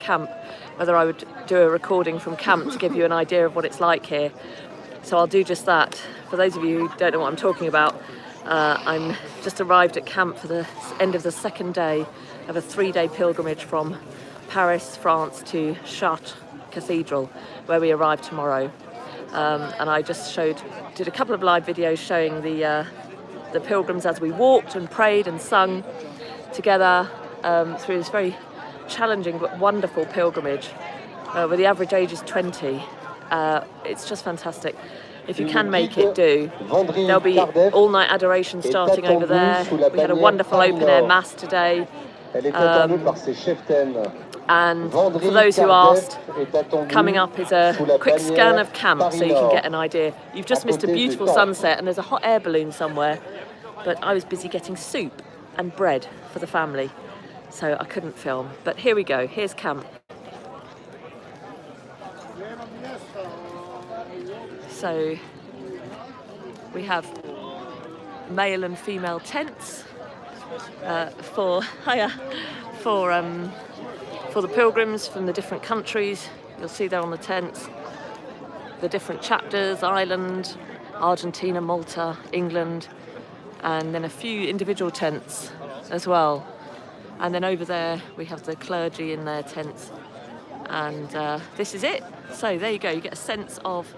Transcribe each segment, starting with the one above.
camp, whether I would do a recording from camp to give you an idea of what it's like here. So I'll do just that. For those of you who don't know what I'm talking about, I'm just arrived at camp for the end of the second day of a 3-day pilgrimage from Paris, France to Chartres Cathedral, where we arrive tomorrow. And I just did a couple of live videos showing the pilgrims as we walked and prayed and sung together through this very challenging but wonderful pilgrimage, where the average age is 20. It's just fantastic. If you can make it, do. There'll be all-night adoration starting over there. We had a wonderful open-air mass today. And for those who asked, coming up is a quick scan of camp so you can get an idea. You've just missed a beautiful sunset and there's a hot air balloon somewhere, but I was busy getting soup and bread for the family, so I couldn't film. But here we go, here's camp. So we have male and female tents for the pilgrims from the different countries. You'll see there on the tents the different chapters: Ireland, Argentina, Malta, England, and then a few individual tents as well. And then over there we have the clergy in their tents, and this is it. So there you go, you get a sense of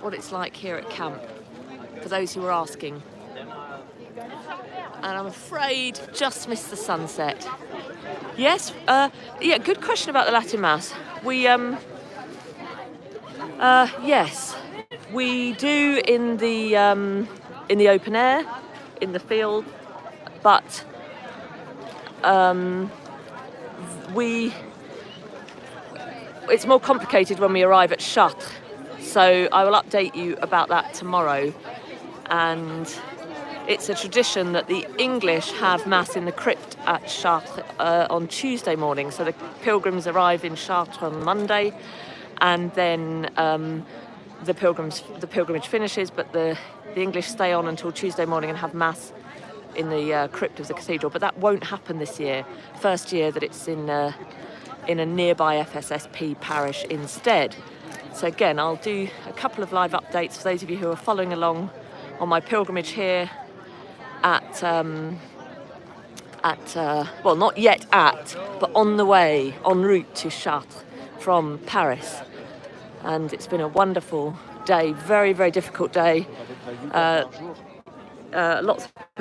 what it's like here at camp, for those who were asking. And I'm afraid just missed the sunset. Yes, yeah, good question about the Latin Mass. Yes, we do in the open air, in the field, but it's more complicated when we arrive at Chartres. So I will update you about that tomorrow. And it's a tradition that the English have Mass in the crypt at Chartres on Tuesday morning. So the pilgrims arrive in Chartres on Monday, and then the pilgrimage finishes, but the English stay on until Tuesday morning and have Mass in the crypt of the cathedral. But that won't happen this year. First year that it's in a nearby FSSP parish instead. So again, I'll do a couple of live updates for those of you who are following along on my pilgrimage here well, not yet but on the way, en route to Chartres from Paris. And it's been a wonderful day, very, very difficult day. I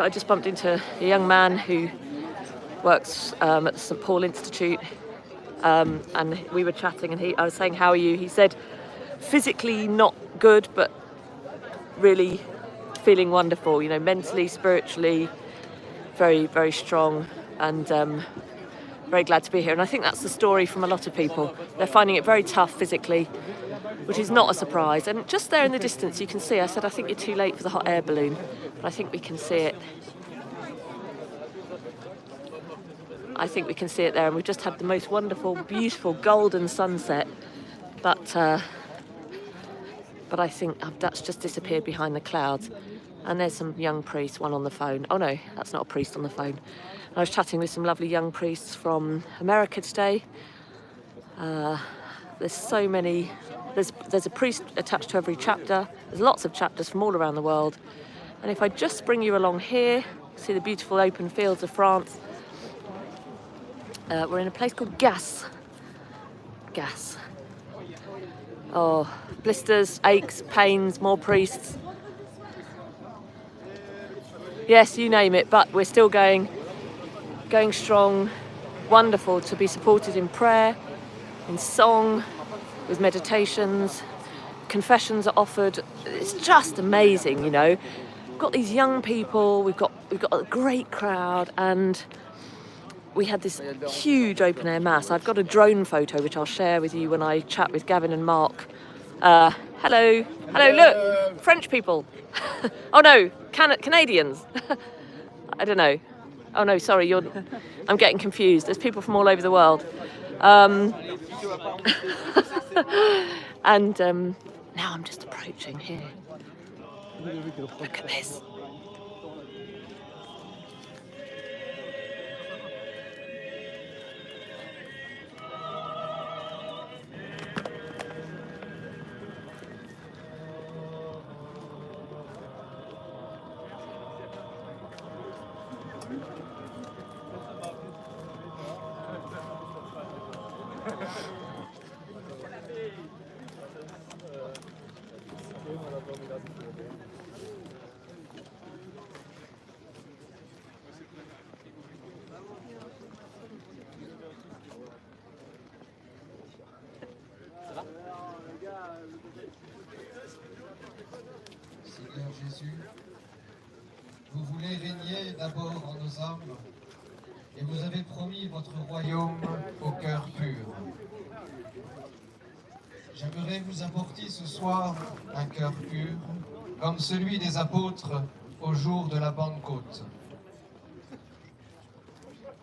just bumped into a young man who works at the St. Paul Institute, and we were chatting, and I was saying, how are you? He said, physically not good, but really feeling wonderful, you know, mentally, spiritually, very, very strong, and very glad to be here. And I think that's the story from a lot of people. They're finding it very tough physically, which is not a surprise. And just there in the distance you can see, I said, I think you're too late for the hot air balloon, but I think we can see it. I think we can see it there, and we've just had the most wonderful, beautiful golden sunset, but I think that's just disappeared behind the clouds. And there's some young priests, one on the phone. Oh no, that's not a priest on the phone. I was chatting with some lovely young priests from America today. There's so many, there's a priest attached to every chapter. There's lots of chapters from all around the world. And if I just bring you along here, see the beautiful open fields of France. We're in a place called Gas. Oh, blisters, aches, pains, more priests. Yes, you name it, but we're still going strong. Wonderful to be supported in prayer, in song, with meditations. Confessions are offered. It's just amazing, you know. We've got these young people, we've got a great crowd, and we had this huge open air mass. I've got a drone photo which I'll share with you when I chat with Gavin and Mark. Hello, look, French people. Oh no, Canadians. I don't know. Oh no, sorry, I'm getting confused. There's people from all over the world. And now I'm just approaching here. Look at this. Seigneur Jésus, vous voulez régner d'abord en nos âmes et vous avez promis votre royaume au cœur pur. J'aimerais vous apporter ce soir un cœur pur, comme celui des apôtres au jour de la Pentecôte.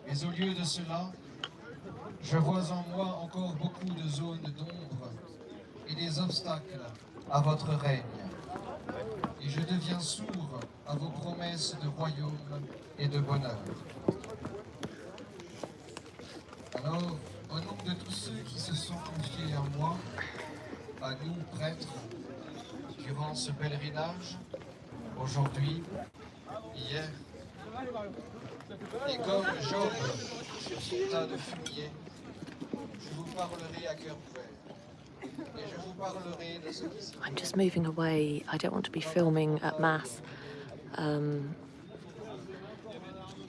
Mais au lieu de cela, je vois en moi encore beaucoup de zones d'ombre et des obstacles à votre règne. Et je deviens sourd à vos promesses de royaume et de bonheur. Alors, au nom de tous ceux qui se sont confiés à moi, à nous prêtres, durant ce pèlerinage, aujourd'hui, hier, et comme Job sur son tas de fumier, je vous parlerai à cœur ouvert. Et je vous parlerai de ce qui s'y I'm just moving away. I don't want to be filming at Mass.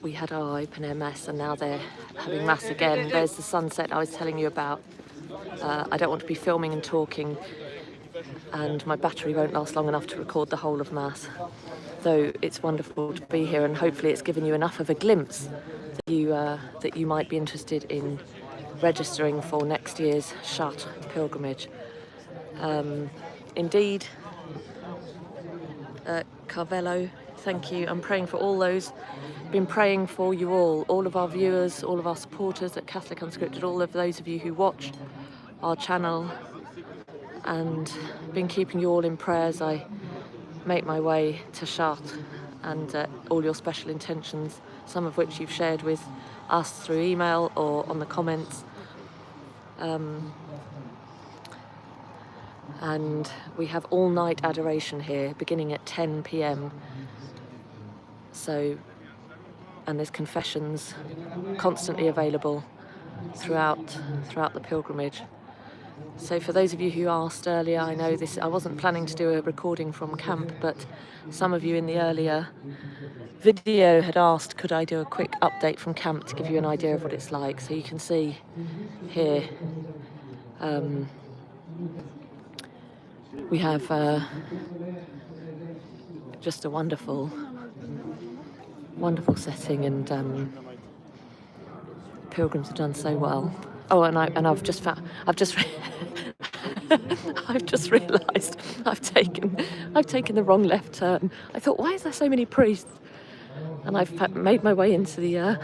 We had our open air Mass and now they're having Mass again. There's the sunset I was telling you about. I don't want to be filming and talking, and my battery won't last long enough to record the whole of Mass. So it's wonderful to be here, and hopefully it's given you enough of a glimpse that you might be interested in registering for next year's Chartres pilgrimage. Indeed, Carvello, thank you. I'm praying for all those. Been praying for you all of our viewers, all of our supporters at Catholic Unscripted, all of those of you who watch our channel, and been keeping you all in prayer as I make my way to Chartres, and all your special intentions, some of which you've shared with us through email or on the comments. And we have all-night adoration here, beginning at 10 p.m. So, and there's confessions constantly available throughout the pilgrimage. So for those of you who asked earlier, I know this, I wasn't planning to do a recording from camp, but some of you in the earlier video had asked, could I do a quick update from camp to give you an idea of what it's like. So you can see here, we have just a wonderful setting, and pilgrims have done so well. Oh, and I've just I've just realised I've taken the wrong left turn. I thought, why is there so many priests? And I've made my way into the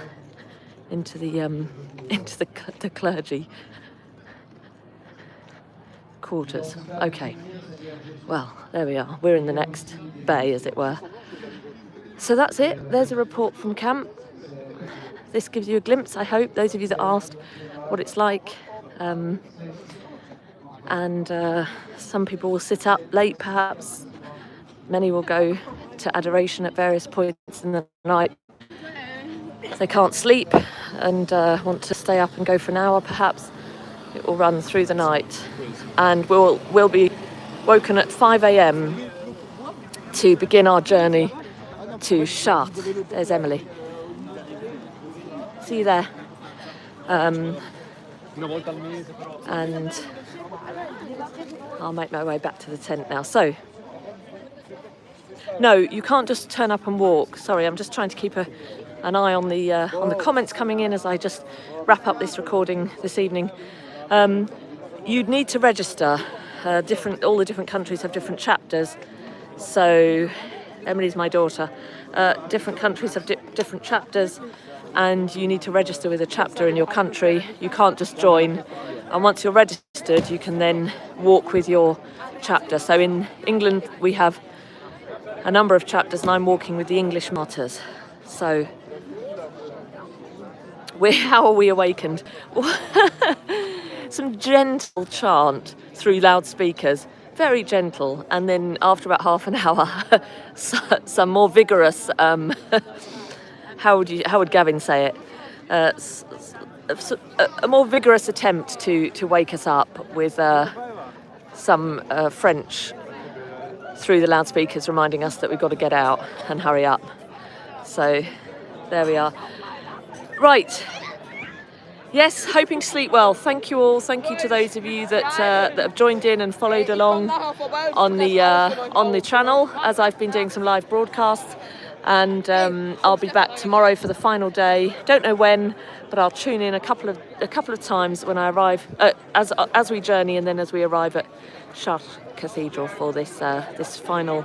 clergy quarters. Okay, well, there we are. We're in the next bay, as it were. So that's it. There's a report from camp. This gives you a glimpse, I hope, those of you that asked what it's like. And some people will sit up late, perhaps. Many will go to adoration at various points in the night. If they can't sleep and want to stay up and go for an hour, perhaps. It will run through the night. And we'll be woken at 5 a.m. to begin our journey to Chartres. There's Emily. See you there. And I'll make my way back to the tent now. So, no, you can't just turn up and walk. Sorry, I'm just trying to keep an eye on the comments coming in as I just wrap up this recording this evening. You'd need to register. All the different countries have different chapters. So, Emily's my daughter. Different countries have different chapters, and you need to register with a chapter in your country. You can't just join. And once you're registered, you can then walk with your chapter. So in England, we have a number of chapters, and I'm walking with the English martyrs. So, how are we awakened? Some gentle chant through loudspeakers, very gentle, and then after about half an hour, some more vigorous. How would Gavin say it? a more vigorous attempt to wake us up with some French through the loudspeakers reminding us that we've got to get out and hurry up. So there we are. Right. Yes, hoping to sleep well. Thank you all. Thank you to those of you that have joined in and followed along on the channel as I've been doing some live broadcasts. And I'll be back tomorrow for the final day. Don't know when, but I'll tune in a couple of times when I arrive as we journey, and then as we arrive at Chartres Cathedral for this final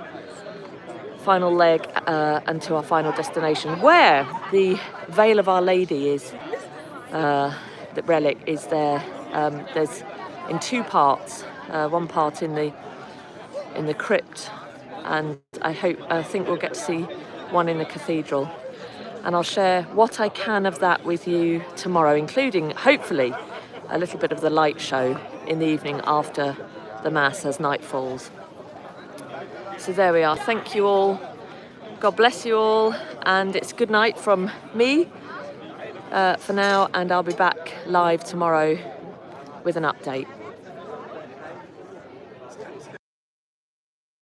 leg and to our final destination, where the Veil of Our Lady is. The relic is there. There's in two parts. One part in the crypt, and I think we'll get to see one in the cathedral. And I'll share what I can of that with you tomorrow, including hopefully a little bit of the light show in the evening after the Mass as night falls. So there we are. Thank you all. God bless you all, and it's good night from me for now, and I'll be back live tomorrow with an update.